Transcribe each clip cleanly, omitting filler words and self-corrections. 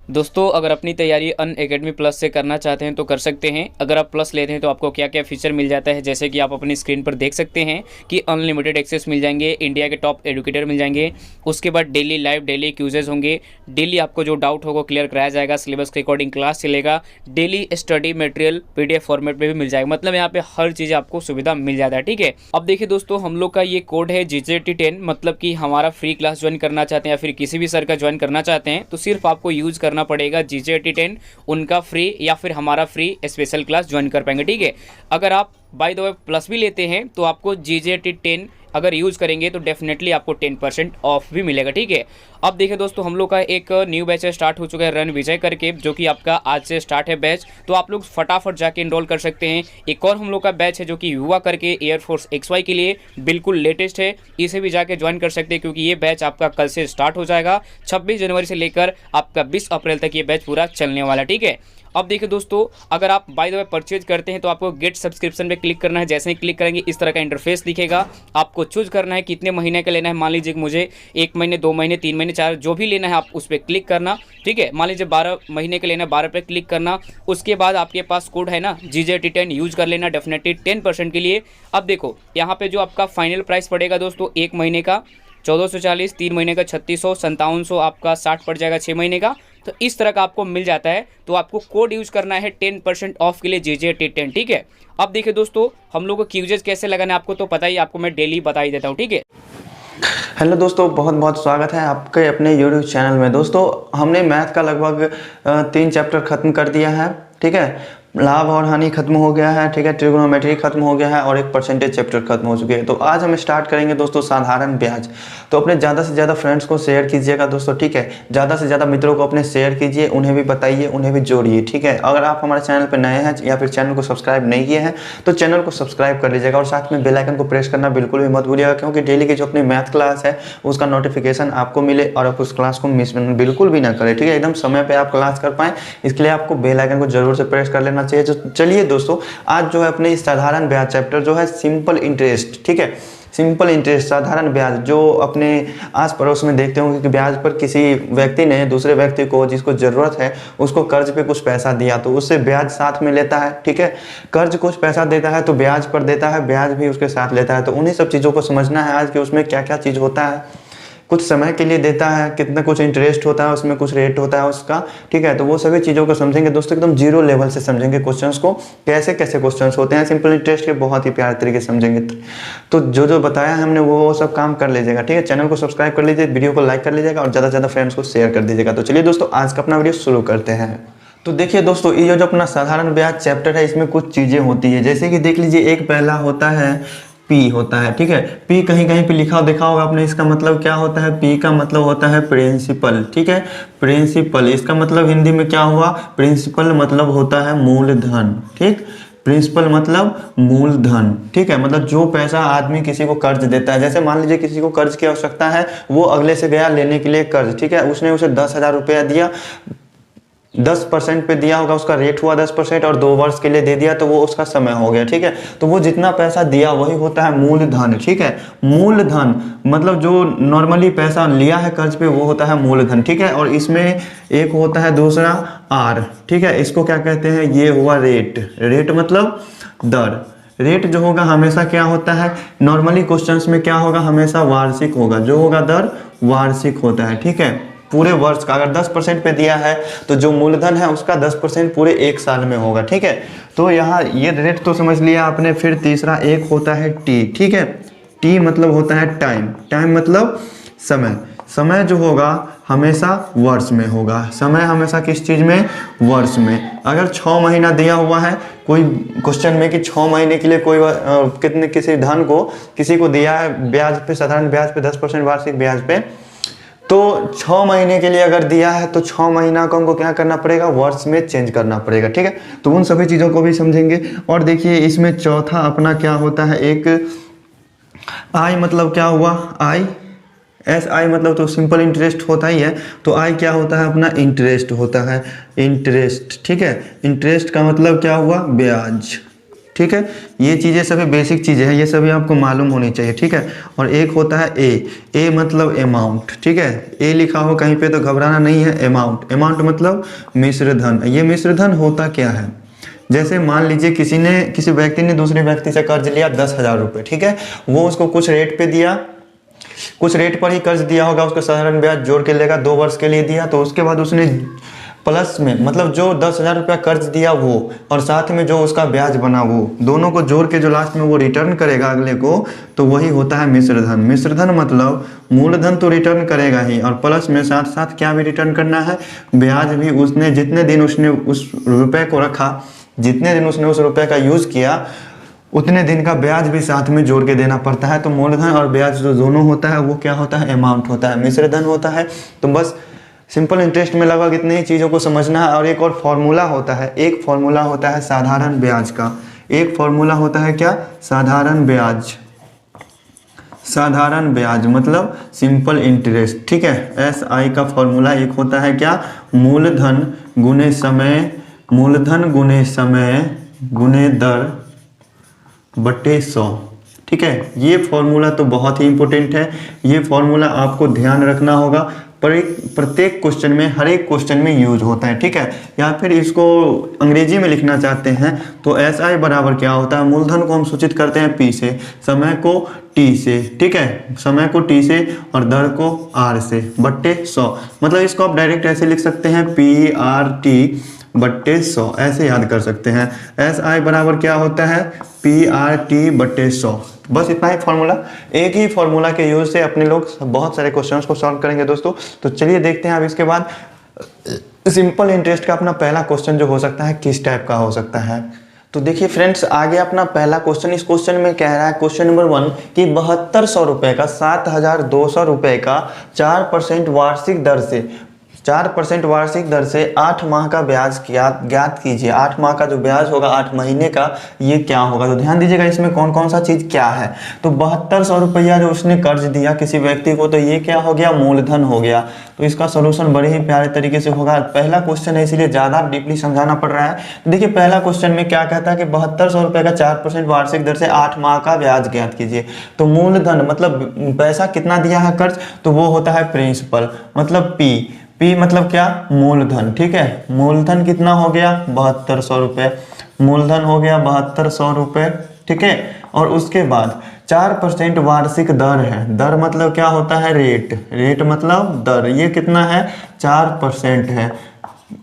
दोस्तों अगर अपनी तैयारी अनअकैडमी प्लस से करना चाहते हैं तो कर सकते हैं। अगर आप प्लस लेते हैं तो आपको क्या क्या फीचर मिल जाता है, जैसे कि आप अपनी स्क्रीन पर देख सकते हैं कि अनलिमिटेड एक्सेस मिल जाएंगे, इंडिया के टॉप एडुकेटर मिल जाएंगे, उसके बाद डेली लाइव डेली क्यूजेज होंगे, डेली आपको जो डाउट होगा क्लियर कराया जाएगा, सिलेबस के अकॉर्डिंग क्लास चलेगा, daily study material PDF format में भी मिल जाएगा। मतलब यहाँ पे हर चीज़ आपको सुविधा मिल जाता है। ठीक है, अब देखिए दोस्तों, हम लोग का ये कोड है GJT10, मतलब कि हमारा फ्री क्लास ज्वाइन करना चाहते हैं या फिर किसी भी सर का ज्वाइन करना चाहते हैं तो सिर्फ आपको यूज करना पड़ेगा GJT10, उनका फ्री या फिर हमारा फ्री स्पेशल क्लास ज्वाइन कर पाएंगे। ठीक है, अगर आप बाय द वे प्लस भी लेते हैं तो आपको GJT10 अगर यूज करेंगे तो डेफिनेटली आपको 10% ऑफ भी मिलेगा। ठीक है, अब देखिए दोस्तों, हम लोग का एक न्यू बैच स्टार्ट हो चुका है रन विजय करके, जो कि आपका आज से स्टार्ट है बैच, तो आप लोग फटाफट जाके इनरोल कर सकते हैं। एक और हम लोग का बैच है जो कि युवा करके एयरफोर्स XY के लिए बिल्कुल लेटेस्ट है, इसे भी जाके ज्वाइन कर सकते हैं क्योंकि ये बैच आपका कल से स्टार्ट हो जाएगा। 26 जनवरी से लेकर आपका 20 अप्रैल तक ये बैच पूरा चलने वाला है। ठीक है, अब देखिए दोस्तों, अगर आप बाय द वे परचेज करते हैं तो आपको गेट सब्सक्रिप्शन पे क्लिक करना है। जैसे ही क्लिक करेंगे इस तरह का इंटरफेस दिखेगा, आपको चूज करना है कितने महीने का लेना है। मान लीजिए मुझे 1 महीने 2 महीने 3 महीने 4 जो भी लेना है आप उस पर क्लिक करना। ठीक है, मान लीजिए 12 महीने का लेना है, 12 पे क्लिक करना। उसके बाद आपके पास कोड है ना GJT10, यूज कर लेना डेफिनेटली 10% के लिए। अब देखो यहाँ पे जो आपका फाइनल प्राइस पड़ेगा दोस्तों, 1 महीने का 1440, 3 महीने का 3600, 5700, आपका 60 पड़ जाएगा 6 महीने का। तो इस तरह का आपको मिल जाता है, तो आपको कोड यूज करना है 10% ऑफ के लिए GJT10। ठीक है, अब देखिए दोस्तों, हम लोग को क्यूजेज कैसे लगाना है आपको तो पता ही, आपको मैं डेली बता ही देता हूँ। ठीक है, हेलो दोस्तों, बहुत बहुत स्वागत है आपके अपने यूट्यूब चैनल में। दोस्तों हमने मैथ का लगभग 3 चैप्टर खत्म कर दिया है। ठीक है, लाभ और हानि खत्म हो गया है। ठीक है, ट्रिग्नोमेट्री खत्म हो गया है और एक परसेंटेज चैप्टर खत्म हो चुके हैं। तो आज हम स्टार्ट करेंगे दोस्तों साधारण ब्याज। तो अपने ज़्यादा से ज़्यादा फ्रेंड्स को शेयर कीजिएगा दोस्तों। ठीक है, ज़्यादा से ज़्यादा मित्रों को अपने शेयर कीजिए, उन्हें भी बताइए, उन्हें भी जोड़िए। ठीक है, अगर आप हमारे चैनल पर नए हैं या फिर चैनल को सब्सक्राइब नहीं किए हैं तो चैनल को सब्सक्राइब कर लीजिएगा और साथ में बेल आइकन को प्रेस करना बिल्कुल भी मत भूलिएगा, क्योंकि डेली की जो अपनी मैथ क्लास है उसका नोटिफिकेशन आपको मिले और आप उस क्लास को मिस बिल्कुल भी ना करें। ठीक है, एकदम समय पर आप क्लास कर पाएँ, इसके लिए आपको बेल आइकन को जरूर से प्रेस कर लेना चाहिए। तो चलिए दोस्तों, आज जो है अपने इस साधारण ब्याज चैप्टर जो है सिंपल इंटरेस्ट। ठीक है, सिंपल इंटरेस्ट साधारण ब्याज, जो अपने आस पड़ोस में देखते होंगे कि ब्याज पर किसी व्यक्ति ने दूसरे व्यक्ति को जिसको जरूरत है उसको कर्ज पे कुछ पैसा दिया तो उससे ब्याज साथ में लेता है। ठीक है, कर्ज कुछ पैसा देता है तो ब्याज पर देता है, ब्याज भी उसके साथ लेता है। तो उन्हीं सब चीज़ों को समझना है आज कि उसमें क्या क्या चीज़ होता है। कुछ समय के लिए देता है, कितना कुछ इंटरेस्ट होता है, उसमें कुछ रेट होता है उसका। ठीक है, तो वो सभी चीज़ों को समझेंगे दोस्तों, एकदम जीरो लेवल से समझेंगे क्वेश्चंस को, कैसे कैसे क्वेश्चंस होते हैं। सिंपल इंटरेस्ट के बहुत ही प्यारे तरीके से समझेंगे। तो जो जो बताया हमने वो सब काम कर लीजिएगा। ठीक है, चैनल को सब्सक्राइब कर लीजिए, वीडियो को लाइक कर लीजिएगा और ज़्यादा से ज़्यादा फ्रेंड्स को शेयर कर दीजिएगा। तो चलिए दोस्तों, आज का अपना वीडियो शुरू करते हैं। तो देखिए दोस्तों, ये जो अपना साधारण ब्याज चैप्टर है इसमें कुछ चीज़ें होती है, जैसे कि देख लीजिए, एक पहला होता है पी होता है। ठीक है, पी कहीं कहीं पे लिखा देखा होगा आपने, इसका मतलब क्या होता है? पी का मतलब होता है प्रिंसिपल। ठीक है, प्रिंसिपल, इसका मतलब हिंदी में क्या हुआ? प्रिंसिपल मतलब होता है मूलधन। ठीक, प्रिंसिपल मतलब मूलधन। ठीक है, मतलब जो पैसा आदमी किसी को कर्ज देता है, जैसे मान लीजिए किसी को कर्ज की आवश्यकता है, वो अगले से गया लेने के लिए कर्ज। ठीक है, उसने उसे 10,000 रुपया दिया, 10% पे दिया होगा, उसका रेट हुआ 10% और 2 वर्ष के लिए दे दिया तो वो उसका समय हो गया। ठीक है, तो वो जितना पैसा दिया वही होता है मूलधन। ठीक है, मूलधन मतलब जो नॉर्मली पैसा लिया है कर्ज पे वो होता है मूलधन। ठीक है, और इसमें एक होता है दूसरा आर। ठीक है, इसको क्या कहते हैं? ये हुआ रेट। रेट मतलब दर। रेट जो होगा हमेशा क्या होता है? नॉर्मली क्वेश्चंस में क्या होगा? हमेशा वार्षिक होगा, जो होगा दर वार्षिक होता है। ठीक है, पूरे वर्ष का अगर 10% पे दिया है तो जो मूलधन है उसका 10% पूरे 1 साल में होगा। ठीक है, तो यहाँ ये रेट तो समझ लिया आपने। फिर तीसरा एक होता है टी। ठीक है, टी मतलब होता है टाइम। टाइम मतलब समय। समय जो होगा हमेशा वर्ष में होगा। समय हमेशा किस चीज़ में? वर्ष में। अगर 6 महीना दिया हुआ है कोई क्वेश्चन में कि 6 महीने के लिए कोई कितने किसी धन को किसी को दिया है ब्याज पे, साधारण ब्याज पे 10% वार्षिक ब्याज पे, तो 6 महीने के लिए अगर दिया है तो 6 महीना को हमको क्या करना पड़ेगा? वर्ष में चेंज करना पड़ेगा। ठीक है, तो उन सभी चीज़ों को भी समझेंगे। और देखिए इसमें चौथा अपना क्या होता है? एक आई मतलब क्या हुआ? आई, एस आई मतलब तो सिंपल इंटरेस्ट होता ही है, तो आई क्या होता है? अपना इंटरेस्ट होता है। इंटरेस्ट। ठीक है, इंटरेस्ट का मतलब क्या हुआ? ब्याज। ठीक है, ये चीज़ें सभी बेसिक चीज़ें हैं, ये सभी आपको मालूम होनी चाहिए। ठीक है, और एक होता है ए मतलब अमाउंट। ठीक है, ए लिखा हो कहीं पे तो घबराना नहीं है। अमाउंट मतलब मिश्र धन। ये मिश्र धन होता क्या है, जैसे मान लीजिए किसी व्यक्ति ने दूसरे व्यक्ति से कर्ज लिया 10,000 रुपये। ठीक है, वो उसको कुछ रेट पे दिया, कुछ रेट पर ही कर्ज दिया होगा, उसका साधारण ब्याज जोड़ के लेगा, 2 वर्ष के लिए दिया। तो उसके बाद उसने प्लस में मतलब जो 10,000 रुपया कर्ज दिया वो और साथ में जो उसका ब्याज बना वो दोनों को जोड़ के जो लास्ट में वो रिटर्न करेगा अगले को, तो वही होता है मिश्र धन। मिश्र धन मतलब मूलधन तो रिटर्न करेगा ही और प्लस में साथ साथ क्या भी रिटर्न करना है, ब्याज भी। उसने जितने दिन उसने उस रुपए को रखा, जितने दिन उसने उस रुपए का यूज किया, उतने दिन का ब्याज भी साथ में जोड़ के देना पड़ता है। तो मूलधन और ब्याज जो दोनों होता है वो क्या होता है, अमाउंट होता है, मिश्र धन होता है। तो बस सिंपल इंटरेस्ट में लगभग इतनी ही चीज़ों को समझना है। और एक और फॉर्मूला होता है, एक फॉर्मूला होता है साधारण ब्याज का। एक फॉर्मूला होता है क्या, साधारण ब्याज। साधारण ब्याज मतलब सिंपल इंटरेस्ट। ठीक है, SI का फॉर्मूला एक होता है क्या, मूलधन गुने समय, मूलधन गुने समय गुने दर बटे 100। ठीक है, ये फॉर्मूला तो बहुत ही इंपॉर्टेंट है। ये फॉर्मूला आपको ध्यान रखना होगा, प्रत्येक क्वेश्चन में, हर एक क्वेश्चन में यूज होता है। ठीक है, या फिर इसको अंग्रेजी में लिखना चाहते हैं तो SI बराबर क्या होता है, मूलधन को हम सूचित करते हैं P से, समय को T से। ठीक है, समय को T से और दर को R से बट्टे 100। मतलब इसको आप डायरेक्ट ऐसे लिख सकते हैं PRT बट्टे 100, ऐसे याद कर सकते हैं। SI बराबर क्या होता है, PRT बट्टे 100। बस इतना ही फॉर्मूला, एक ही फॉर्मूला के यूज से अपने लोग बहुत सारे क्वेश्चंस को सॉल्व करेंगे दोस्तों। तो चलिए देखते हैं अब इसके बाद सिंपल इंटरेस्ट का अपना पहला क्वेश्चन जो हो सकता है किस टाइप का हो सकता है। तो देखिए फ्रेंड्स, आगे अपना पहला क्वेश्चन, इस क्वेश्चन में कह रहा है क्वेश्चन नंबर 1 कि 7200 रुपये का 7,200 रुपये का 4% वार्षिक दर से 4% वार्षिक दर से 8 माह का ब्याज ज्ञात कीजिए। 8 माह का जो ब्याज होगा, 8 महीने का, ये क्या होगा। तो ध्यान दीजिएगा इसमें कौन कौन सा चीज़ क्या है। तो 7200 रुपया जो उसने कर्ज दिया किसी व्यक्ति को, तो ये क्या हो गया, मूलधन हो गया। तो इसका सोल्यूशन बड़े ही प्यारे तरीके से होगा। पहला क्वेश्चन है इसीलिए ज़्यादा डीपली समझाना पड़ रहा है। तो देखिए पहला क्वेश्चन में क्या कहता है कि 7200 रुपये का 4% वार्षिक दर से 8 माह का ब्याज ज्ञात कीजिए। तो मूलधन मतलब पैसा कितना दिया है कर्ज, तो वो होता है प्रिंसिपल, मतलब P मतलब क्या, मूलधन। ठीक है, मूलधन कितना हो गया, 7200 रुपये। मूलधन हो गया 7200 रुपये। ठीक है, और उसके बाद 4% वार्षिक दर है। दर मतलब क्या होता है, रेट मतलब दर। ये कितना है, 4% है।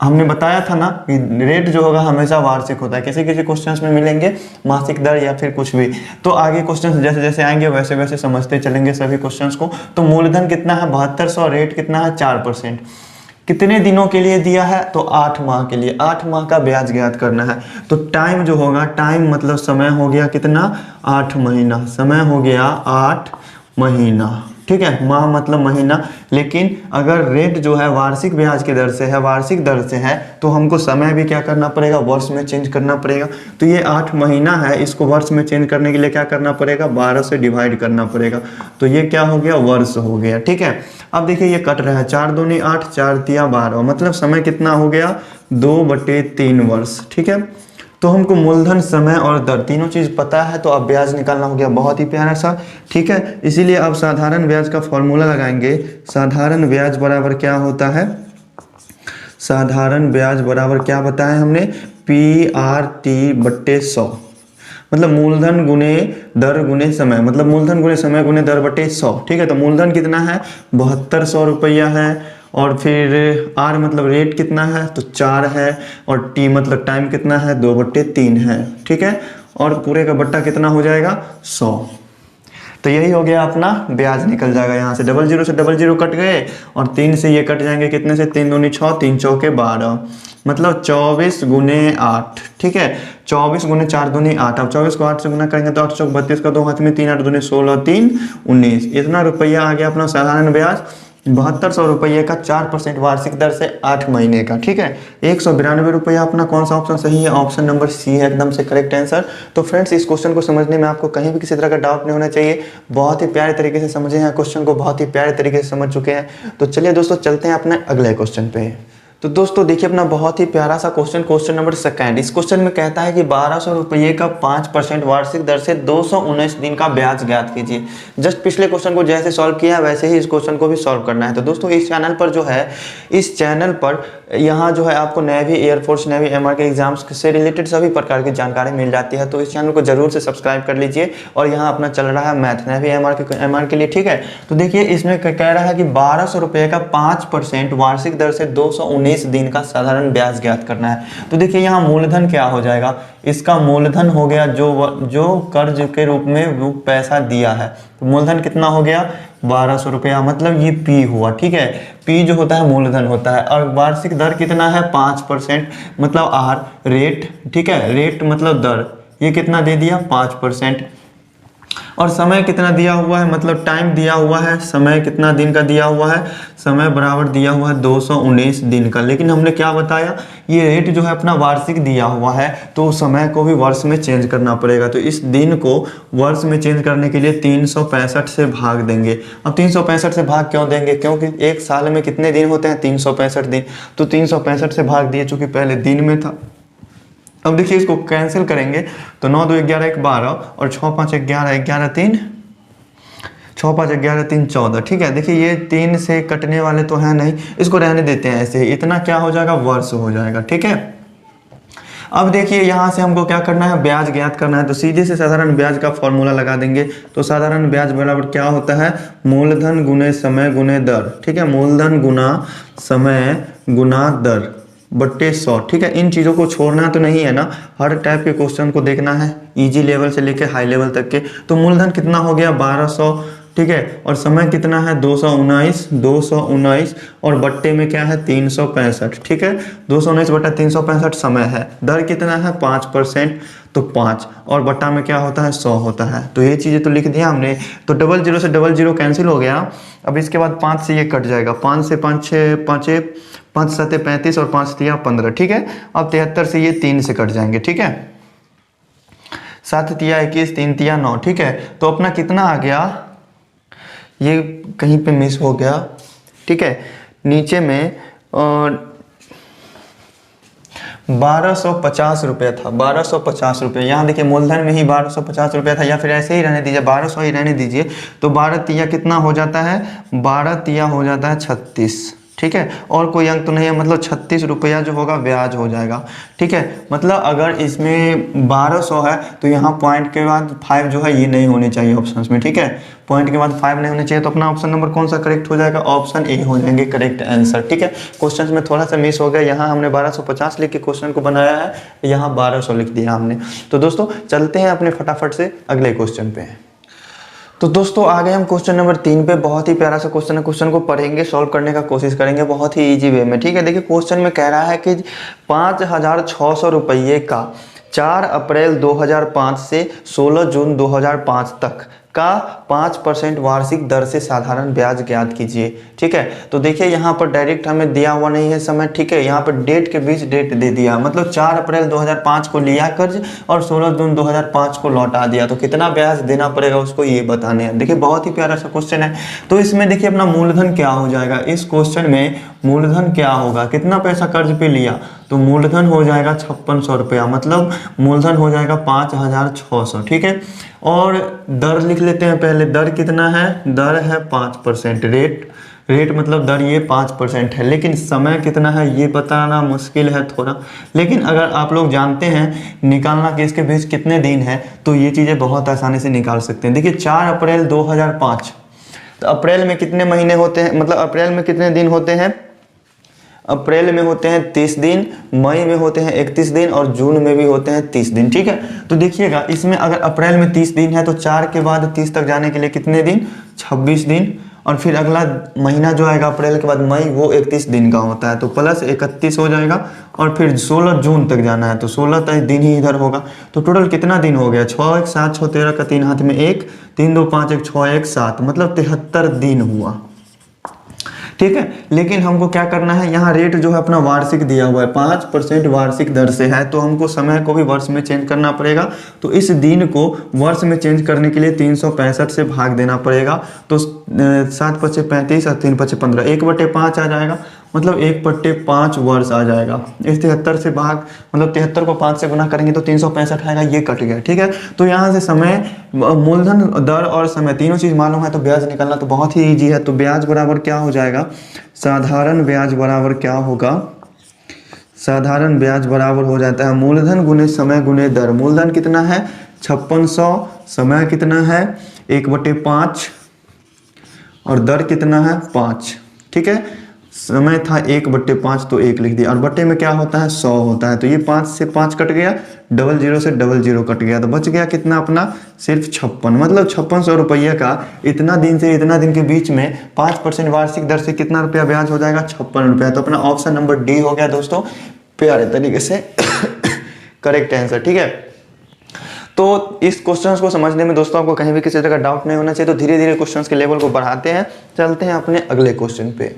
हमने बताया था ना कि रेट जो होगा हमेशा वार्षिक होता है। किसी किसी क्वेश्चंस में मिलेंगे मासिक दर या फिर कुछ भी। तो आगे क्वेश्चंस जैसे जैसे आएंगे वैसे वैसे समझते चलेंगे सभी क्वेश्चंस को। तो मूलधन कितना है, 7200, रेट कितना है, 4%। कितने दिनों के लिए दिया है, तो 8 माह के लिए। 8 माह का ब्याज ज्ञात करना है। तो टाइम जो होगा, टाइम मतलब समय हो गया कितना, 8 महीना। समय हो गया 8 महीना। ठीक है, माह मतलब महीना। लेकिन अगर रेट जो है वार्षिक ब्याज की दर से है, वार्षिक दर से है, तो हमको समय भी क्या करना पड़ेगा, वर्ष में चेंज करना पड़ेगा। तो ये 8 महीना है, इसको वर्ष में चेंज करने के लिए क्या करना पड़ेगा, 12 से डिवाइड करना पड़ेगा। तो ये क्या हो गया, वर्ष हो गया। ठीक है, अब देखिए ये कट रहा है, 4 दूनी 8, 4 तिया 12, मतलब समय कितना हो गया, 2/3 वर्ष। ठीक है, तो हमको मूलधन, समय और दर तीनों चीज़ पता है, तो अब ब्याज निकालना हो गया बहुत ही प्यारा सा। ठीक है, इसीलिए अब साधारण ब्याज का फॉर्मूला लगाएंगे। साधारण ब्याज बराबर क्या होता है, साधारण ब्याज बराबर क्या बताया हमने, PRT बट्टे 100। मतलब मूलधन गुने दर गुने समय, मतलब मूलधन गुने समय गुने दर बटे 100। ठीक है, तो मूलधन कितना है, 7200 रुपया है। और फिर R मतलब रेट कितना है, तो 4 है। और T मतलब टाइम कितना है, 2/3 है। ठीक है, और पूरे का बट्टा कितना हो जाएगा, 100। तो यही हो गया अपना ब्याज निकल जाएगा। यहाँ से 00 से 00 कट गए और 3 से ये कट जाएंगे कितने से, 3 दूनी 6, 3 चौके 12, मतलब 24 गुने 8। ठीक है, 24 गुने 4 दूनी 8। अब 24 को 8 से गुना करेंगे तो 8 चौक 32 का 2 हाथ में, 3 8 दूनी 16, 3 19। इतना रुपया आ गया अपना साधारण ब्याज, 7200 रुपये का 4% वार्षिक दर से 8 महीने का। ठीक है, 192 रुपया। अपना कौन सा ऑप्शन सही है, ऑप्शन नंबर C है एकदम से करेक्ट आंसर। तो फ्रेंड्स, इस क्वेश्चन को समझने में आपको कहीं भी किसी तरह का डाउट नहीं होना चाहिए। बहुत ही प्यारे तरीके से समझे हैं क्वेश्चन को, बहुत ही प्यारे तरीके से समझ चुके हैं। तो चलिए दोस्तों, चलते हैं अपने अगले क्वेश्चन पे। तो दोस्तों देखिए अपना बहुत ही प्यारा सा क्वेश्चन नंबर सेकंड। इस क्वेश्चन में कहता है कि 1200 रुपये का 5% वार्षिक दर से 219 दिन का ब्याज ज्ञात कीजिए। जस्ट पिछले क्वेश्चन को जैसे सॉल्व किया वैसे ही इस क्वेश्चन को भी सॉल्व करना है। तो दोस्तों इस चैनल पर जो है, इस चैनल पर यहाँ जो है आपको नेवी, एयरफोर्स, नेवी, एमआर के एग्जाम्स से रिलेटेड सभी प्रकार की जानकारी मिल जाती है। तो इस चैनल को जरूर से सब्सक्राइब कर लीजिए। और यहाँ अपना चल रहा है मैथ, नेवी, एमआर के लिए, ठीक है। तो देखिए इसमें कह रहा है कि 1200 रुपये का 5% वार्षिक दर से 219 दिन का साधारण ब्याज ज्ञात करना है। तो देखिए यहाँ मूलधन क्या हो जाएगा, इसका मूलधन हो गया जो कर्ज के रूप में वो पैसा दिया है। तो मूलधन कितना हो गया 1200 रुपया, मतलब ये पी हुआ, ठीक है। पी जो होता है मूलधन होता है। और वार्षिक दर कितना है 5%, मतलब आर रेट, ठीक है। रेट मतलब दर, ये कितना दे दिया 5%। और समय कितना दिया हुआ है, मतलब टाइम दिया हुआ है, समय कितना दिन का दिया हुआ है, समय बराबर दिया हुआ है 219 दिन का। लेकिन हमने क्या बताया, ये रेट जो है अपना वार्षिक दिया हुआ है, तो समय को भी वर्ष में चेंज करना पड़ेगा। तो इस दिन को वर्ष में चेंज करने के लिए 365 से भाग देंगे। अब 365 से भाग क्यों देंगे, क्योंकि एक साल में कितने दिन होते हैं 365 दिन। तो 365 से भाग दिए, चूंकि पहले दिन में था। अब देखिए इसको कैंसिल करेंगे तो 9 2 11 1 12 और 6 5 11 11 3 6 5 11 3 14, ठीक है। देखिए ये 3 से कटने वाले तो है नहीं, इसको रहने देते हैं ऐसे ही। इतना क्या हो जाएगा, वर्ष हो जाएगा, ठीक है। अब देखिए यहाँ से हमको क्या करना है, ब्याज ज्ञात करना है। तो सीधे से साधारण ब्याज का फॉर्मूला लगा देंगे। तो साधारण ब्याज बराबर क्या होता है, मूलधन गुने समय गुने दर, ठीक है। मूलधन गुना समय गुना दर बट्टे 100, ठीक है। इन चीज़ों को छोड़ना तो नहीं है ना, हर टाइप के क्वेश्चन को देखना है, इजी लेवल से लेके हाई लेवल तक के। तो मूलधन कितना हो गया 1200, ठीक है। और समय कितना है 219 और बट्टे में क्या है 365, ठीक है। 219 बट्टा 365 समय है। दर कितना है 5%, तो 5, और बट्टा में क्या होता है 100 होता है। तो ये चीज़ें तो लिख दिया हमने। तो 00 से 00 कैंसिल हो गया। अब इसके बाद 5 से ये कट जाएगा, 5 से 5 6 5 5 7 35 और 5 3 15, ठीक है। अब 73 से ये 3 से कट जाएंगे, ठीक है। 7 3 21 3 3 9, ठीक है। तो अपना कितना आ गया, ये कहीं पे मिस हो गया, ठीक है। नीचे में 1250 रुपये था, 1250 रुपये। यहाँ देखिए मूलधन में ही 1250 रुपया था, या फिर ऐसे ही रहने दीजिए 1200 ही रहने दीजिए। तो 12 तिया कितना हो जाता है, 12 तिया हो जाता है 36, ठीक है। और कोई अंक तो नहीं है, मतलब 36 रुपया जो होगा ब्याज हो जाएगा, ठीक है। मतलब अगर इसमें 1200 है तो यहाँ पॉइंट के बाद 5 जो है ये नहीं होने चाहिए ऑप्शंस में, ठीक है। पॉइंट के बाद 5 नहीं होने चाहिए। तो अपना ऑप्शन नंबर कौन सा करेक्ट हो जाएगा, ऑप्शन ए हो जाएंगे करेक्ट आंसर, ठीक है। क्वेश्चन में थोड़ा सा मिस हो गया, यहाँ हमने 1250 लिख के क्वेश्चन को बनाया है, यहाँ 1200 लिख दिया हमने। तो दोस्तों चलते हैं अपने फटाफट से अगले क्वेश्चन पे। तो दोस्तों आ गए हम क्वेश्चन नंबर 3 पे। बहुत ही प्यारा सा क्वेश्चन है, क्वेश्चन को पढ़ेंगे, सॉल्व करने का कोशिश करेंगे बहुत ही इजी वे में, ठीक है। देखिए क्वेश्चन में कह रहा है कि 5600 रुपये का 4 अप्रैल 2005 से 16 जून 2005 तक का 5% वार्षिक दर से साधारण ब्याज ज्ञात कीजिए, ठीक है। तो देखिए यहाँ पर डायरेक्ट हमें दिया हुआ नहीं है समय, ठीक है। यहाँ पर डेट के बीच डेट दे दिया, मतलब 4 अप्रैल 2005 को लिया कर्ज और 16 जून 2005 को लौटा दिया। तो कितना ब्याज देना पड़ेगा उसको ये बताने हैं। देखिए बहुत ही प्यारा सा क्वेश्चन है। तो इसमें देखिए अपना मूलधन क्या हो जाएगा, इस क्वेश्चन में मूलधन क्या होगा, कितना पैसा कर्ज पे लिया, तो मूलधन हो जाएगा 5600 रुपया, मतलब मूलधन हो जाएगा 5600, ठीक है। और दर लिख लेते हैं पहले। दर कितना है, दर है 5%, रेट मतलब दर ये 5% है। लेकिन समय कितना है ये बताना मुश्किल है थोड़ा, लेकिन अगर आप लोग जानते हैं निकालना कि इसके बीच कितने दिन है, तो ये चीज़ें बहुत आसानी से निकाल सकते हैं। देखिए 4 अप्रैल 2005, तो अप्रैल में कितने महीने होते हैं, मतलब अप्रैल में कितने दिन होते हैं, अप्रैल में होते हैं 30 दिन, मई में होते हैं 31 दिन और जून में भी होते हैं 30 दिन, ठीक है। तो देखिएगा इसमें अगर अप्रैल में 30 दिन है तो 4 के बाद 30 तक जाने के लिए कितने दिन, 26 दिन। और फिर अगला महीना जो आएगा अप्रैल के बाद मई, वो 31 दिन का होता है, तो प्लस 31 हो जाएगा। और फिर 16 जून तक जाना है तो 16 तक दिन ही इधर होगा। तो टोटल कितना दिन हो गया, 6 1 7 6 13 का 3 हाथ में 1, 3 2 5 1 6 1 7, मतलब 73 दिन हुआ, ठीक है। लेकिन हमको क्या करना है, यहाँ रेट जो है अपना वार्षिक दिया हुआ है, 5% वार्षिक दर से है, तो हमको समय को भी वर्ष में चेंज करना पड़ेगा। तो इस दिन को वर्ष में चेंज करने के लिए 365 से भाग देना पड़ेगा। तो 7 × 5 = 35 और 3 × 5 = 15, 1/5 आ जाएगा। मतलब 1/5 वर्ष आ जाएगा। इस 73 से भाग मतलब 73 को 5 से गुना करेंगे तो 365 आएगा, ये कट गया। ठीक है, तो यहाँ से समय, मूलधन, दर और समय तीनों चीज़ मालूम है तो ब्याज निकालना तो बहुत ही ईजी है। तो ब्याज बराबर क्या हो जाएगा, साधारण ब्याज बराबर क्या होगा, साधारण ब्याज बराबर हो जाता है मूलधन गुने समय गुने दर। मूलधन कितना है 5600, समय कितना है 1/5 और दर कितना है 5। ठीक है, समय था 1/5 तो 1 लिख दिया, और बट्टे में क्या होता है 100 होता है, तो ये 5 से 5 कट गया, 00 से 00 कट गया, तो बच गया कितना अपना सिर्फ 56। मतलब 5600 रुपये का इतना दिन से इतना दिन के बीच में 5% वार्षिक दर से कितना रुपया ब्याज हो जाएगा 56 रुपया। तो अपना ऑप्शन नंबर डी हो गया दोस्तों, प्यारे तरीके से करेक्ट आंसर। ठीक है, तो इस क्वेश्चंस को समझने में दोस्तों आपको कहीं भी किसी तरह का डाउट नहीं होना चाहिए। तो धीरे धीरे क्वेश्चंस के लेवल को बढ़ाते हैं, चलते हैं अपने अगले क्वेश्चन पे।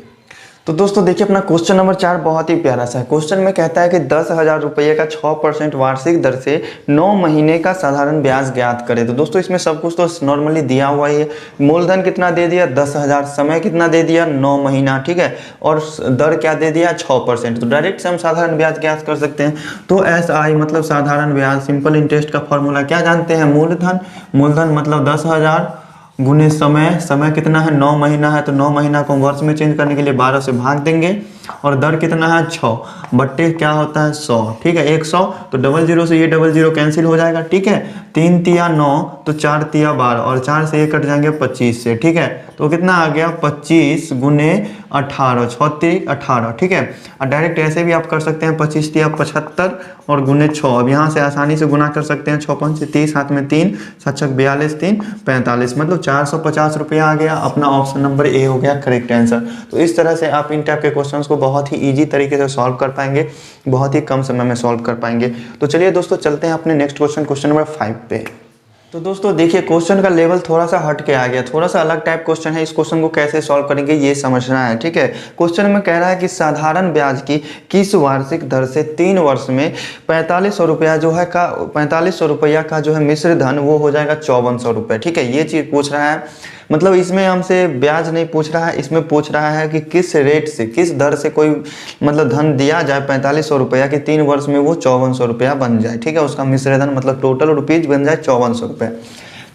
तो दोस्तों देखिए अपना क्वेश्चन नंबर 4 बहुत ही प्यारा सा है। क्वेश्चन में कहता है कि 10,000 रुपये का 6% वार्षिक दर से 9 महीने का साधारण ब्याज ज्ञात करें। तो दोस्तों इसमें सब कुछ तो नॉर्मली दिया हुआ ही है। मूलधन कितना दे दिया 10,000, समय कितना दे दिया 9 महीना, ठीक है, और दर क्या दे दिया 6%। तो डायरेक्ट से हम साधारण ब्याज ज्ञात कर सकते हैं। तो SI मतलब साधारण ब्याज, सिंपल इंटरेस्ट का फॉर्मूला क्या जानते हैं, मूलधन, मूलधन मतलब 10,000 गुने समय, समय कितना है 9 महीना है, तो 9 महीना को वर्ष में चेंज करने के लिए 12 से भाग देंगे, और दर कितना है 6 बट्टे क्या होता है 100। ठीक है, 100 तो 00 से ये 00 कैंसिल हो जाएगा। ठीक है, 3 तिया 9 तो 4 तिया 12 और 4 से ये कट जाएंगे 25 से। ठीक है, तो कितना आ गया 25 गुने 18, 6 18। ठीक है, और डायरेक्ट ऐसे भी आप कर सकते हैं 25 तिया 75 और गुने 6। अब यहाँ से आसानी से गुना कर सकते हैं, 6 5 30, हाथ में 3, 7 6 42, 3 45, मतलब 450 रुपया आ गया। अपना ऑप्शन नंबर ए हो गया करेक्ट आंसर। तो इस तरह से आप इन टाइप के क्वेश्चंस को बहुत ही इजी तरीके से सॉल्व कर पाएंगे, बहुत ही कम समय में सॉल्व कर पाएंगे। तो चलिए दोस्तों चलते हैं अपने नेक्स्ट क्वेश्चन, क्वेश्चन नंबर 5 पे। तो दोस्तों देखिए क्वेश्चन का लेवल थोड़ा सा हट के आ गया, थोड़ा सा अलग टाइप क्वेश्चन है। इस क्वेश्चन को कैसे सॉल्व करेंगे ये समझना है। ठीक है, क्वेश्चन में कह रहा है कि साधारण ब्याज की किस वार्षिक दर से 3 वर्ष में 4500 रुपया जो है का 4500 रुपया का जो है मिश्र धन वो हो जाएगा 5400 रुपये। ठीक है, ये चीज़ पूछ रहा है। मतलब इसमें हमसे ब्याज नहीं पूछ रहा है, इसमें पूछ रहा है कि किस रेट से, किस दर से कोई मतलब धन दिया जाए 4500 रुपया कि 3 वर्ष में वो 5400 रुपया बन जाए। ठीक है, उसका मिश्र धन मतलब टोटल रुपीज बन जाए 5400 रुपये।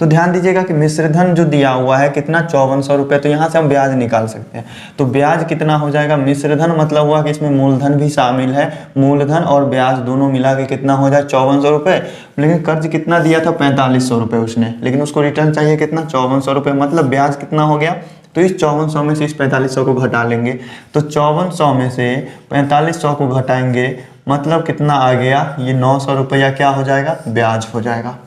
तो ध्यान दीजिएगा कि मिश्र धन जो दिया हुआ है कितना 5400 रुपये, तो यहाँ से हम ब्याज निकाल सकते हैं। तो ब्याज कितना हो जाएगा, मिश्र धन मतलब हुआ कि इसमें मूलधन भी शामिल है, मूलधन और ब्याज दोनों मिला के कितना हो जाए 5400 रुपये। लेकिन कर्ज कितना दिया था 4500 रुपये उसने, लेकिन उसको रिटर्न चाहिए कितना 5400 रुपये, मतलब ब्याज कितना हो गया। तो इस 5400 में से इस 4500 को घटा लेंगे, तो 5400 में से 4500 को घटाएंगे मतलब कितना आ गया, ये 900 रुपया क्या हो जाएगा, ब्याज हो जाएगा।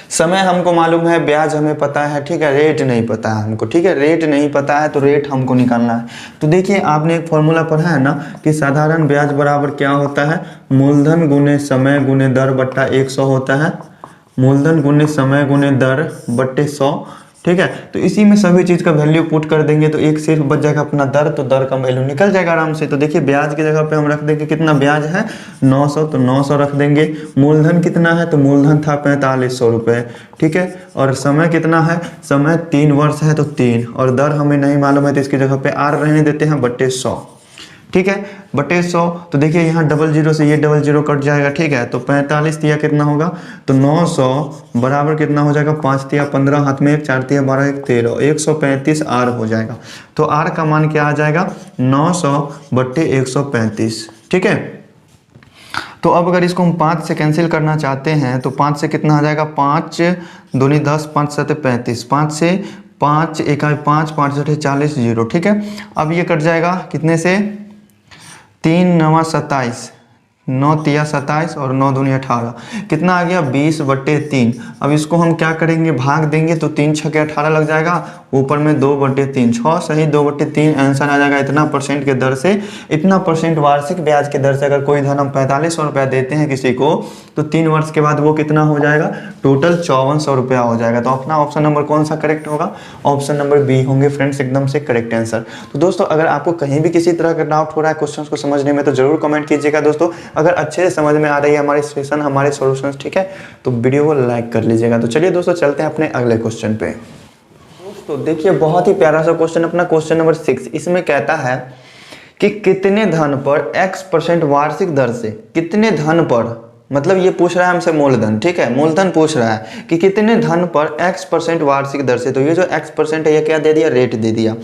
समय हमको मालूम है, ब्याज हमें पता है। ठीक है, रेट नहीं पता है हमको। ठीक है, रेट नहीं पता है तो रेट हमको निकालना है। तो देखिए आपने एक फॉर्मूला पढ़ा है ना कि साधारण ब्याज बराबर क्या होता है, मूलधन गुने समय गुने दर बट्टा 100 होता है, मूलधन गुने समय गुने दर बट्टे 100। ठीक है, तो इसी में सभी चीज़ का वैल्यू पुट कर देंगे तो एक सिर्फ बच जाएगा अपना दर, तो दर का वैल्यू निकल जाएगा आराम से। तो देखिए ब्याज की जगह पे हम रख देंगे कितना ब्याज है 900, तो 900 रख देंगे। मूलधन कितना है, तो मूलधन था 4500 रुपये। ठीक है, और समय कितना है, समय 3 वर्ष है तो 3, और दर हमें नहीं मालूम है तो इसकी जगह पे R रहने देते हैं बट्टे 100। ठीक है, बटे 100, तो देखिए यहाँ 00 से ये 00 कट जाएगा। ठीक है, तो 45 तिया कितना होगा, तो 900 बराबर कितना हो जाएगा 5 तिया 15, हाथ में 1, 4 तिया 12, 1 13, 135 R हो जाएगा। तो R का मान क्या आ जाएगा 900 बट्टे 135। ठीक है, तो अब अगर इसको हम 5 से कैंसिल करना चाहते हैं तो 5 से कितना आ जाएगा, 5 दूनी 10, 5 7 35, 5 से 5 1 5, 5 8 40 0। ठीक है, अब ये कट जाएगा कितने से, 3 9 27, 9 तिया 27 और 9 दूनी 18, कितना आ गया 20 बट्टे 3। अब इसको हम क्या करेंगे, भाग देंगे तो 3 6 के 18 लग जाएगा, ऊपर में 2 बट्टे 3, 6 सही 2 बट्टे 3 आंसर आ जाएगा। इतना परसेंट के दर से, इतना परसेंट वार्षिक ब्याज के दर से अगर कोई धन हम 4500 रुपया देते हैं किसी को, तो 3 वर्ष के बाद वो कितना हो जाएगा, टोटल 5400 रुपया हो जाएगा। तो अपना ऑप्शन नंबर कौन सा करेक्ट होगा, ऑप्शन नंबर बी होंगे फ्रेंड्स, एकदम से करेक्ट आंसर। तो दोस्तों अगर आपको कहीं भी किसी तरह का डाउट हो रहा है क्वेश्चन को समझने में तो जरूर कमेंट कीजिएगा दोस्तों। अगर अच्छे से समझ में आ रही है हमारी सेशन, हमारे सॉल्यूशंस, ठीक है, तो वीडियो को लाइक कर लीजिएगा। तो चलिए दोस्तों चलते हैं अपने अगले क्वेश्चन पे। दोस्तों देखिए बहुत ही प्यारा सा क्वेश्चन, अपना क्वेश्चन नंबर 6। इसमें कहता है कि कितने धन पर x% वार्षिक दर से, कितने धन पर, मतलब ये पूछ रहा है हमसे मूलधन, ठीक है, मूलधन पूछ रहा है कि कितने धन पर x% वार्षिक दर से। तो ये जो x% है ये क्या दे दिया, रेट दे दिया।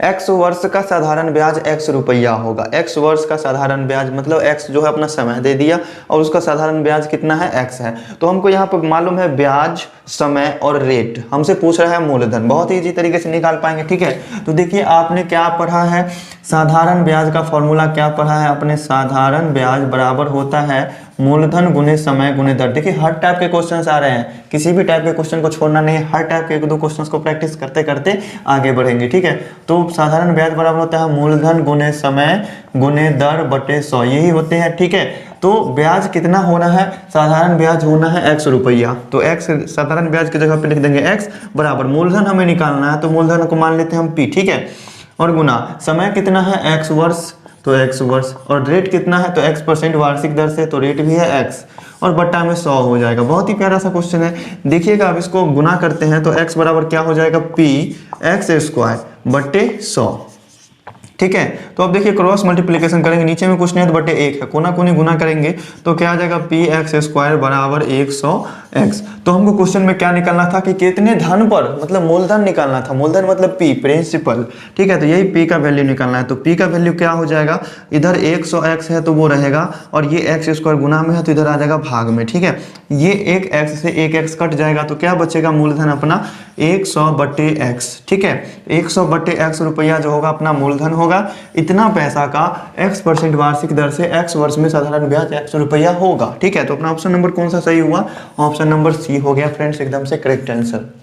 x वर्ष का साधारण ब्याज x रुपया होगा। x वर्ष का साधारण ब्याज मतलब x जो है अपना समय दे दिया और उसका साधारण ब्याज कितना है, x है। तो हमको यहाँ पर मालूम है ब्याज, समय और रेट, हमसे पूछ रहा है मूलधन। बहुत ही इजी तरीके से निकाल पाएंगे, ठीक है। तो देखिए आपने क्या पढ़ा है, साधारण ब्याज का फॉर्मूला क्या पढ़ा है आपने, साधारण ब्याज बराबर होता है मूलधन गुने समय गुने दर। देखिए हर टाइप के क्वेश्चंस आ रहे हैं, किसी भी टाइप के क्वेश्चन को छोड़ना नहीं है, हर टाइप के 1-2 क्वेश्चंस को प्रैक्टिस करते करते आगे बढ़ेंगे, ठीक है। तो साधारण ब्याज बराबर होता है मूलधन गुने समय गुने दर बटे 100, यही होते हैं, ठीक है। तो ब्याज कितना होना है, साधारण ब्याज होना है x रुपया। तो x साधारण ब्याज की जगह पे लिख देंगे x बराबर मूलधन हमें निकालना है तो मूलधन को मान लेते हैं हम p, ठीक है। और गुना समय कितना है x वर्ष, तो x वर्ष, और रेट कितना है तो x% वार्षिक दर से, तो रेट भी है x, और बट्टा में 100 हो जाएगा। बहुत ही प्यारा सा क्वेश्चन है। देखिएगा अब इसको गुना करते हैं तो x बराबर क्या हो जाएगा, p x² बट्टे 100, ठीक है। तो अब देखिए क्रॉस मल्टीप्लिकेशन करेंगे, नीचे में कुछ नहीं है तो बटे 1 है, कोना कोनी गुना करेंगे तो क्या आ जाएगा, px² बराबर 100x। तो हमको क्वेश्चन में क्या निकालना था कि कितने धन पर, मतलब मूलधन निकालना था, मूलधन मतलब p प्रिंसिपल, ठीक है। तो यही p का वैल्यू निकालना है। तो p का वैल्यू क्या हो जाएगा, इधर 100x है तो वो रहेगा, और ये x² गुना में है तो इधर आ जाएगा भाग में, ठीक है। ये एक x से एक x कट जाएगा तो क्या बचेगा, मूलधन अपना 100 बटे x, ठीक है। 100 बटे x रुपया जो होगा अपना मूलधन होगा। इतना पैसा का x% वार्षिक दर से x वर्ष में साधारण ब्याज x रुपया होगा, ठीक है। तो अपना ऑप्शन नंबर कौन सा सही हुआ, ऑप्शन नंबर सी हो गया फ्रेंड्स, एकदम से करेक्ट आंसर।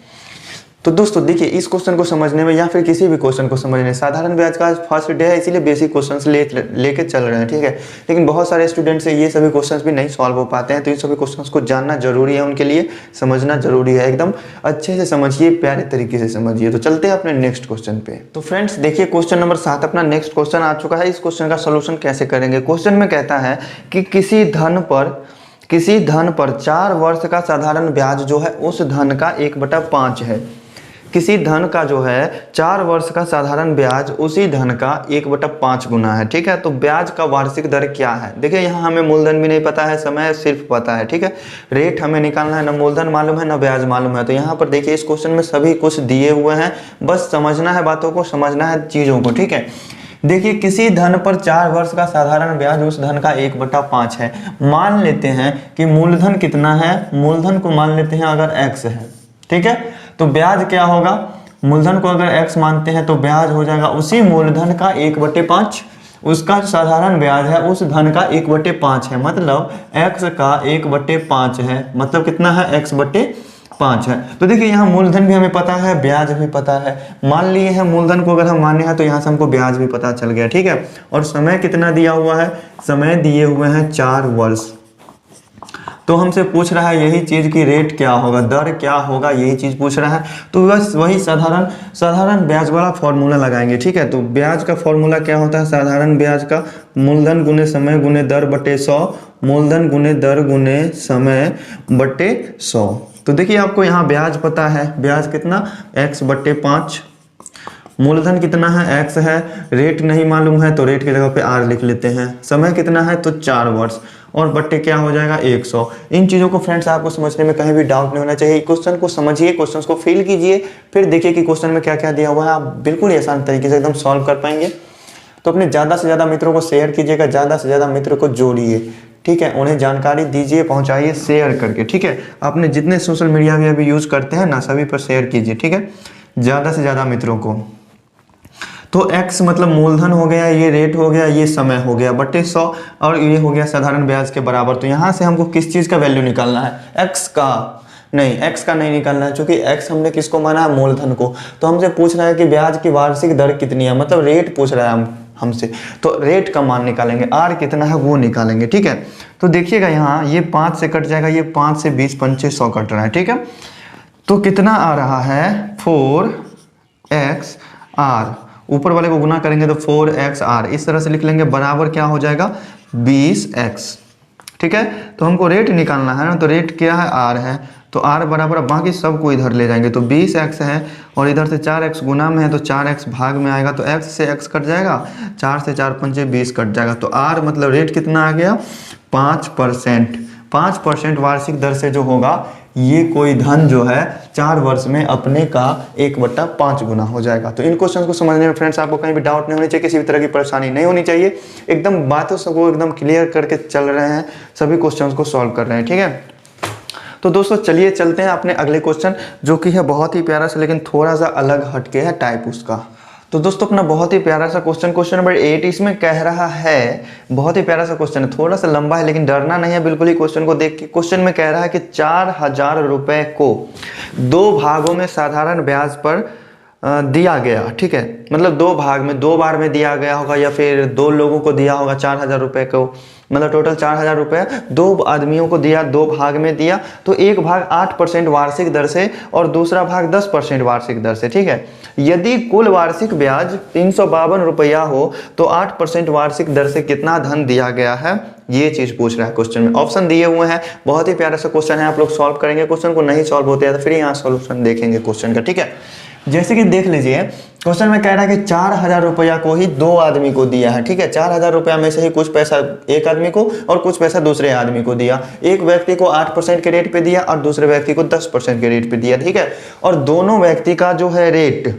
तो दोस्तों देखिए इस क्वेश्चन को समझने में या फिर किसी भी क्वेश्चन को समझने, साधारण ब्याज का फर्स्ट डे है इसीलिए बेसिक क्वेश्चंस लेके चल रहे हैं, ठीक है। लेकिन बहुत सारे स्टूडेंट से ये सभी क्वेश्चंस भी नहीं सॉल्व हो पाते हैं, तो इन सभी क्वेश्चंस को जानना जरूरी है, उनके लिए समझना जरूरी है। एकदम अच्छे से समझिए, प्यारे तरीके से समझिए। तो चलते हैं अपने नेक्स्ट क्वेश्चन पे। तो फ्रेंड्स देखिए क्वेश्चन नंबर 7 अपना नेक्स्ट क्वेश्चन आ चुका है। इस क्वेश्चन का सोल्यूशन कैसे करेंगे, क्वेश्चन में कहता है कि किसी धन पर 4 वर्ष का साधारण ब्याज जो है उस धन का 1/5 है। किसी धन का जो है 4 वर्ष का साधारण ब्याज उसी धन का 1/5 गुना है, ठीक है। तो ब्याज का वार्षिक दर क्या है, देखिए यहाँ हमें मूलधन भी नहीं पता है, समय सिर्फ पता है, ठीक है। रेट हमें निकालना है, ना मूलधन मालूम है ना ब्याज मालूम है। तो यहाँ पर देखिए इस क्वेश्चन में सभी कुछ दिए हुए हैं, बस समझना है बातों को, समझना है चीज़ों को, ठीक है। देखिए किसी धन पर 4 वर्ष का साधारण ब्याज उस धन का 1/5 है। मान लेते हैं कि मूलधन कितना है, मूलधन को मान लेते हैं अगर x है, ठीक है। तो ब्याज क्या होगा, मूलधन को अगर x मानते हैं तो ब्याज हो जाएगा उसी मूलधन का 1/5, उसका जो साधारण ब्याज है उस धन का 1/5 है, मतलब x का 1/5 है, मतलब कितना है, x/5 है। तो देखिए यहाँ मूलधन भी हमें पता है, ब्याज भी पता है। मान लिए हैं मूलधन को अगर हम माने हैं तो यहाँ से हमको ब्याज भी पता चल गया, ठीक है। और समय कितना दिया हुआ है, समय दिए हुए हैं 4 वर्ष। तो हमसे पूछ रहा है यही चीज़ की रेट क्या होगा, दर क्या होगा, यही चीज़ पूछ रहा है। तो बस वही साधारण ब्याज वाला फॉर्मूला लगाएंगे, ठीक है। तो ब्याज का फॉर्मूला क्या होता है, साधारण ब्याज का मूलधन गुने समय गुने दर बटे 100, मूलधन गुने दर गुने समय बटे 100। तो देखिए आपको यहाँ ब्याज पता है, ब्याज कितना, x/5, मूलधन कितना है, x है, रेट नहीं मालूम है तो रेट की जगह पे r लिख लेते हैं, समय कितना है तो 4 वर्ष, और बट्टे क्या हो जाएगा 100। इन चीज़ों को फ्रेंड्स आपको समझने में कहीं भी डाउट नहीं होना चाहिए। क्वेश्चन को समझिए, क्वेश्चन को फिल कीजिए, फिर देखिए कि क्वेश्चन में क्या क्या दिया हुआ है, आप बिल्कुल ही आसान तरीके से एकदम सॉल्व कर पाएंगे। तो अपने ज़्यादा से ज़्यादा मित्रों को शेयर कीजिएगा, ज़्यादा से ज़्यादा मित्रों को जोड़िए, ठीक है। उन्हें जानकारी दीजिए, पहुँचाइए शेयर करके, ठीक है। आपने जितने सोशल मीडिया भी अभी यूज़ करते हैं ना, सभी पर शेयर कीजिए, ठीक है, ज़्यादा से ज़्यादा मित्रों को। तो x मतलब मूलधन हो गया, ये रेट हो गया, ये समय हो गया, बटे 100, और ये हो गया साधारण ब्याज के बराबर। तो यहाँ से हमको किस चीज़ का वैल्यू निकालना है, x का नहीं, x का नहीं निकालना है, क्योंकि x हमने किसको माना है, मूलधन को। तो हमसे पूछ रहा है कि ब्याज की वार्षिक दर कितनी है, मतलब रेट पूछ रहा है हमसे। तो रेट का मान निकालेंगे, r कितना है वो निकालेंगे, ठीक है। तो देखिएगा यहाँ ये 5 से कट जाएगा, ये 5 से 20 पंचे 100 कट रहा है, ठीक है। तो कितना आ रहा है, 4xr, ऊपर वाले को गुना करेंगे तो 4xr, इस तरह से लिख लेंगे, बराबर क्या हो जाएगा 20x, ठीक है। तो हमको रेट निकालना है ना, तो रेट क्या है, आर है, तो आर बराबर बाकी सबको इधर ले जाएंगे, तो 20x है और इधर से 4x गुना में है तो 4x भाग में आएगा, तो x से x कट जाएगा, 4 से 4 पंचे 20 कट जाएगा। तो आर मतलब रेट कितना आ गया, 5%। 5% वार्षिक दर से जो होगा ये कोई धन जो है 4 वर्ष में अपने का 1/5 गुना हो जाएगा। तो इन क्वेश्चन को समझने में फ्रेंड्स आपको कहीं भी डाउट नहीं होनी चाहिए, किसी भी तरह की परेशानी नहीं होनी चाहिए, एकदम बातों को एकदम क्लियर करके चल रहे हैं, सभी क्वेश्चन को सॉल्व कर रहे हैं, ठीक है। तो दोस्तों चलिए चलते हैं अपने अगले क्वेश्चन, जो कि है बहुत ही प्यारा सा लेकिन थोड़ा सा अलग हटके है टाइप उसका। तो दोस्तों अपना बहुत ही प्यारा सा क्वेश्चन नंबर 8 इसमें कह रहा है, बहुत ही प्यारा सा क्वेश्चन है, थोड़ा सा लंबा है लेकिन डरना नहीं है बिल्कुल ही क्वेश्चन को देख के। क्वेश्चन में कह रहा है कि 4000 रुपए को 2 भागों में साधारण ब्याज पर दिया गया, ठीक है, मतलब 2 भाग में 2 बार में दिया गया होगा या फिर 2 लोगों को दिया होगा 4000 रुपए को, मतलब टोटल 4000 रुपए 2 आदमियों को दिया, 2 भाग में दिया, तो एक भाग 8% वार्षिक दर से और दूसरा भाग 10% वार्षिक दर से, ठीक है। यदि कुल वार्षिक ब्याज 352 रुपया हो तो 8% वार्षिक दर से कितना धन दिया गया है, ये चीज पूछ रहा है क्वेश्चन में। ऑप्शन दिए हुए हैं, बहुत ही प्यारा सा क्वेश्चन है, आप लोग सॉल्व करेंगे। क्वेश्चन को नहीं सॉल्व होते हैं तो फिर यहाँ सॉल्यूशन देखेंगे क्वेश्चन का, ठीक है। जैसे कि देख लीजिए क्वेश्चन में कह रहा है कि 4000 रुपया को ही 2 आदमी को दिया है, ठीक है। 4000 रुपया में से ही कुछ पैसा एक आदमी को और कुछ पैसा दूसरे आदमी को दिया। एक व्यक्ति को 8% के रेट पे दिया और दूसरे व्यक्ति को 10% के रेट पे दिया, ठीक है। और दोनों व्यक्ति का जो है रेट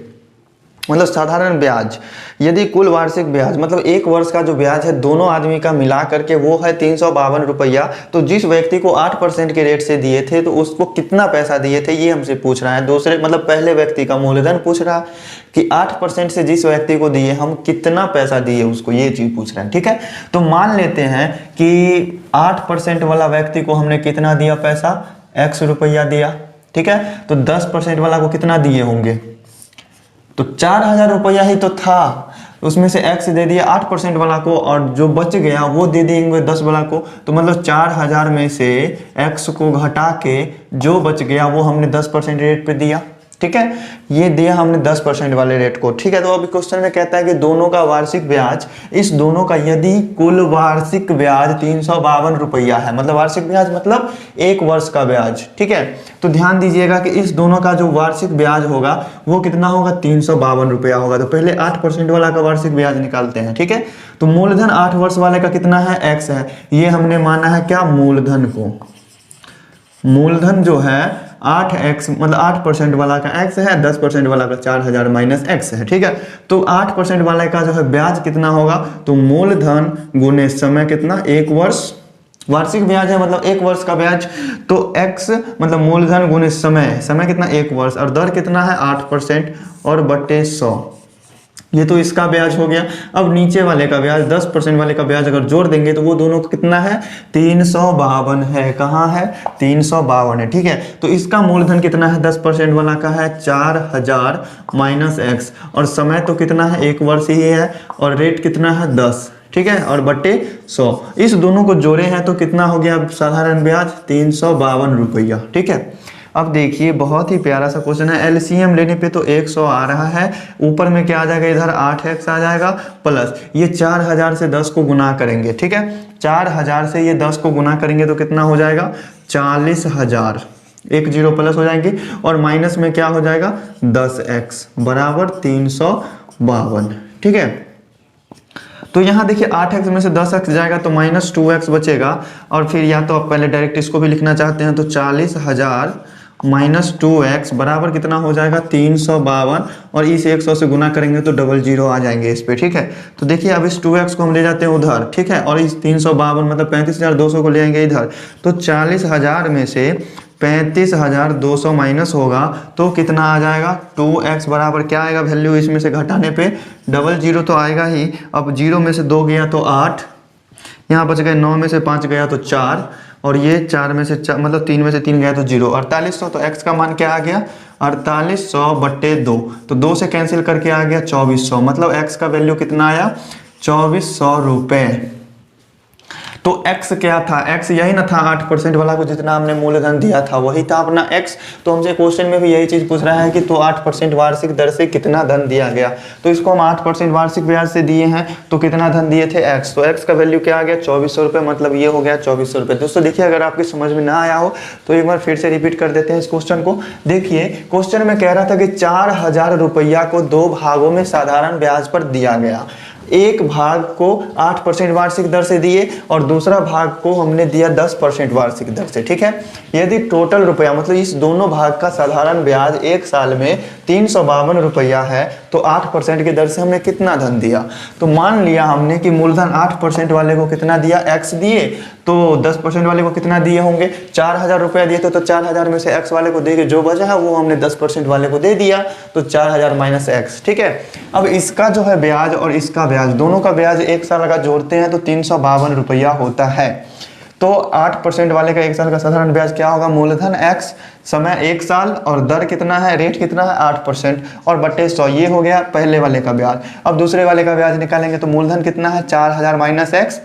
मतलब साधारण ब्याज, यदि कुल वार्षिक ब्याज मतलब 1 वर्ष का जो ब्याज है दोनों आदमी का मिला करके वो है 352 रुपया, तो जिस व्यक्ति को 8% के रेट से दिए थे तो उसको कितना पैसा दिए थे ये हमसे पूछ रहा है। दूसरे मतलब पहले व्यक्ति का मूलधन पूछ रहा है कि 8% से जिस व्यक्ति को दिए हम कितना पैसा दिए उसको, ये चीज पूछ रहा है, ठीक है। तो मान लेते हैं कि 8% वाला व्यक्ति को हमने कितना दिया पैसा, x रुपया दिया, ठीक है। तो 10% वाला को कितना दिए होंगे, तो 4000 रुपया ही तो था, उसमें से x दे दिया 8% वाला को और जो बच गया वो दे देंगे 10 वाला को, तो मतलब 4000 में से x को घटा के जो बच गया वो हमने 10% रेट पे दिया, ठीक है। ये दिया हमने 10% वाले रेट को, ठीक है। तो अभी क्वेश्चन में कहता है कि दोनों का वार्षिक ब्याज, इस दोनों का यदि कुल वार्षिक ब्याज 352 रुपया है, मतलब वार्षिक ब्याज मतलब 1 वर्ष का ब्याज, ठीक है। तो ध्यान दीजिएगा कि इस दोनों का जो वार्षिक ब्याज होगा वो कितना होगा, 352 रुपया होगा। तो पहले 8% वाला का वार्षिक ब्याज निकालते हैं, ठीक है। तो मूलधन 8 वर्ष वाले का कितना है, x है, ये हमने माना है क्या, मूलधन को। मूलधन जो है 8x मतलब 8% वाला का x है, 10% वाला का 4000 माइनस x है, ठीक है। तो 8% वाले का जो है ब्याज कितना होगा, तो मूलधन गुने समय कितना, 1 वर्ष, वार्षिक ब्याज है मतलब 1 वर्ष का ब्याज, तो x मतलब मूलधन गुने समय, समय कितना 1 वर्ष और दर कितना है 8% और बटे 100, ये तो इसका ब्याज हो गया। अब नीचे वाले का ब्याज 10% वाले का ब्याज अगर जोड़ देंगे तो वो दोनों को कितना है, 352 है, कहाँ है 352 है, ठीक है। तो इसका मूलधन कितना है, 10% वाला का है 4000 माइनस x और समय तो कितना है 1 वर्ष ही है और रेट कितना है 10, ठीक है, और बटे 100, इस दोनों को जोड़े हैं तो कितना हो गया साधारण ब्याज 352 रुपया, ठीक है। अब देखिए बहुत ही प्यारा सा क्वेश्चन है, एलसीएम लेने पे तो 100 आ रहा है, ऊपर में क्या आ जाएगा, इधर 8x आ जाएगा प्लस ये 4000 से 10 को गुना करेंगे, ठीक है। 4000 से ये 10 को गुना करेंगे तो कितना हो जाएगा 40000, एक जीरो प्लस हो जाएंगे और माइनस में क्या हो जाएगा 10x बराबर 352, ठीक है। तो यहाँ देखिए 8x में से 10x जाएगा तो माइनस 2x बचेगा और फिर या तो आप पहले डायरेक्ट इसको भी लिखना चाहते हैं तो 40000 माइनस 2x बराबर कितना हो जाएगा 352 और इस 100 से गुना करेंगे तो 00 आ जाएंगे इस पे, ठीक है। तो देखिए अब इस 2x को हम ले जाते हैं उधर, ठीक है, और इस 352 मतलब 35200 को ले आएंगे इधर, तो 40000 में से 35200 माइनस होगा तो कितना आ जाएगा 2x बराबर क्या आएगा वैल्यू, इसमें से घटाने पे 00 तो आएगा ही। अब 0 में से 2 गया तो 8, यहाँ बच गए 9 में से 5 गया तो 4 और ये 4 में से मतलब 3 में से 3 गया तो 0, 4800, तो x का मान क्या आ गया 4800 बट्टे 2, तो 2 से कैंसिल करके आ गया 2400, मतलब x का वैल्यू कितना आया 2400 रुपये, तो x क्या था, x यही ना था 8% वाला को जितना हमने मूलधन दिया था वही था अपना x। तो हमसे क्वेश्चन में भी यही चीज पूछ रहा है कि तो 8% वार्षिक दर से कितना धन दिया गया। तो इसको हम 8% वार्षिक ब्याज से दिए हैं तो कितना धन दिए थे x। तो x का वैल्यू क्या आ गया 2400 रुपये, मतलब ये हो गया 2400 रुपये। दोस्तों देखिए अगर आपकी समझ में ना आया हो तो एक बार फिर से रिपीट कर देते हैं इस क्वेश्चन को। देखिए क्वेश्चन में कह रहा था कि 4000 रुपया को 2 भागों में साधारण ब्याज पर दिया गया। एक भाग को 8% वार्षिक दर से दिए और दूसरा भाग को हमने दिया 10% वार्षिक दर से, ठीक है। यदि टोटल रुपया मतलब इस दोनों भाग का साधारण ब्याज एक साल में 352 रुपया है तो 8% की दर से हमने कितना धन दिया। तो मान लिया हमने कि मूलधन 8% वाले को कितना दिया x दिए, तो 10% वाले को कितना दिए होंगे 4000 रुपया दिए तो 4000 में से x वाले को देके जो बचा है वो हमने 10% वाले को दे दिया तो 4000 माइनस x, ठीक है। अब इसका जो है ब्याज और इसका ब्याज दोनों का ब्याज एक साल का जोड़ते हैं तो 352 रुपया होता है। तो 8% वाले का एक साल का साधारण ब्याज क्या होगा, मूलधन x, समय एक साल और दर कितना है, रेट कितना है 8% और बट्टे 100, ये हो गया पहले वाले का ब्याज। अब दूसरे वाले का ब्याज निकालेंगे तो मूलधन कितना है 4000 माइनस x,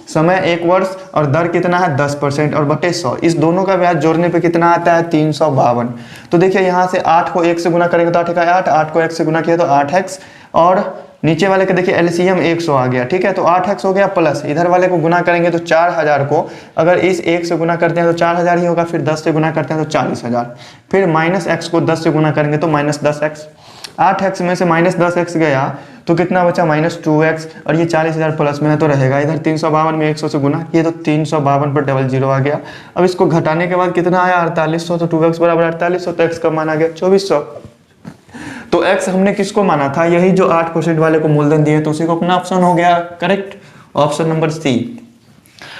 समय 1 वर्ष और दर कितना है 10% और बटे 100, इस दोनों का ब्याज जोड़ने पे कितना आता है 352। तो देखिए यहाँ से 8 को 1 से गुना करेंगे तो 8 का 8, 8 को 1 से गुना किया तो 8x और नीचे वाले का देखिए एलसीएम 100 आ गया, ठीक है। तो 8x हो गया प्लस इधर वाले को गुना करेंगे तो 4000 को अगर इस 1 से गुना करते हैं तो 4000 ही होगा, फिर 10 से गुना करते हैं तो 40000, फिर माइनस x को 10 से गुना करेंगे तो माइनस 10x। 8x में से माइनस 10x गया तो कितना बचा माइनस 2x और ये 40000 प्लस में है तो रहेगा इधर 352 में 100 से गुना किए तो 352 पर डबल जीरो आ गया। अब इसको घटाने के बाद कितना आया 4800, तो 2x बराबर 4800 तो x का मान आ गया 2400। तो x हमने किसको माना था, यही जो 8% वाले को मूलधन दिए तो उसी को अपना ऑप्शन हो गया करेक्ट, ऑप्शन नंबर सी।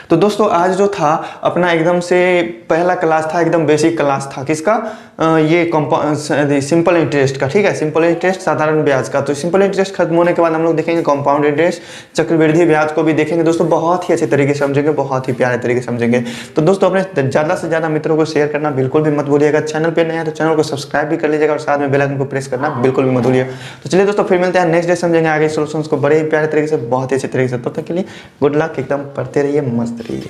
तो दोस्तों आज जो था अपना एकदम से पहला क्लास था, एकदम बेसिक क्लास था किसका, ये सिंपल इंटरेस्ट का, ठीक है। सिंपल इंटरेस्ट साधारण ब्याज का। तो सिंपल इंटरेस्ट खत्म होने के बाद हम लोग देखेंगे कंपाउंड इंटरेस्ट, चक्रवृद्धि ब्याज को भी देखेंगे दोस्तों, बहुत ही अच्छे तरीके से समझेंगे, बहुत ही प्यारे तरीके से समझेंगे। तो दोस्तों अपने ज़्यादा से ज़्यादा मित्रों को शेयर करना बिल्कुल भी मत भूलिएगा। चैनल पर नए हैं तो चैनल को सब्सक्राइब भी कर लीजिएगा और साथ में बेल आइकन को प्रेस करना बिल्कुल भी मत भूलिएगा। तो चलिए दोस्तों फिर मिलते हैं नेक्स्ट डे, समझेंगे आगे सोल्यूशंस को बड़े ही प्यारे तरीके से, बहुत ही अच्छे तरीके से। तब तक के लिए गुड लक, एकदम पढ़ते रहिए, मस्त रहिए।